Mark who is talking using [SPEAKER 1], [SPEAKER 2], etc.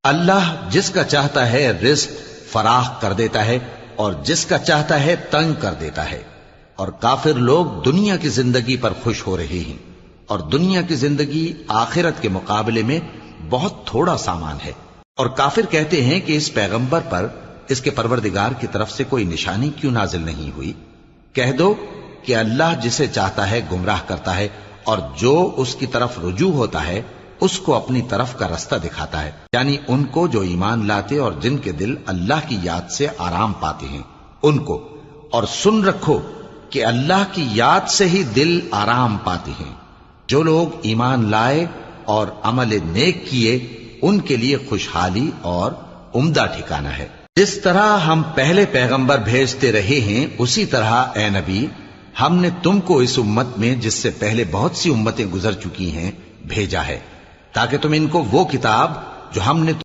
[SPEAKER 1] اللہ جس کا چاہتا ہے رزق فراخ کر دیتا ہے اور جس کا چاہتا ہے تنگ کر دیتا ہے، اور کافر لوگ دنیا کی زندگی پر خوش ہو رہے ہیں، اور دنیا کی زندگی آخرت کے مقابلے میں بہت تھوڑا سامان ہے۔ اور کافر کہتے ہیں کہ اس پیغمبر پر اس کے پروردگار کی طرف سے کوئی نشانی کیوں نازل نہیں ہوئی؟ کہہ دو کہ اللہ جسے چاہتا ہے گمراہ کرتا ہے، اور جو اس کی طرف رجوع ہوتا ہے اس کو اپنی طرف کا رستہ دکھاتا ہے، یعنی ان کو جو ایمان لاتے اور جن کے دل اللہ کی یاد سے آرام پاتے ہیں ان کو۔ اور سن رکھو کہ اللہ کی یاد سے ہی دل آرام پاتے ہیں۔ جو لوگ ایمان لائے اور عمل نیک کیے ان کے لیے خوشحالی اور عمدہ ٹھکانہ ہے۔ جس طرح ہم پہلے پیغمبر بھیجتے رہے ہیں اسی طرح اے نبی ہم نے تم کو اس امت میں جس سے پہلے بہت سی امتیں گزر چکی ہیں بھیجا ہے، تاکہ تم ان کو وہ کتاب جو ہم نے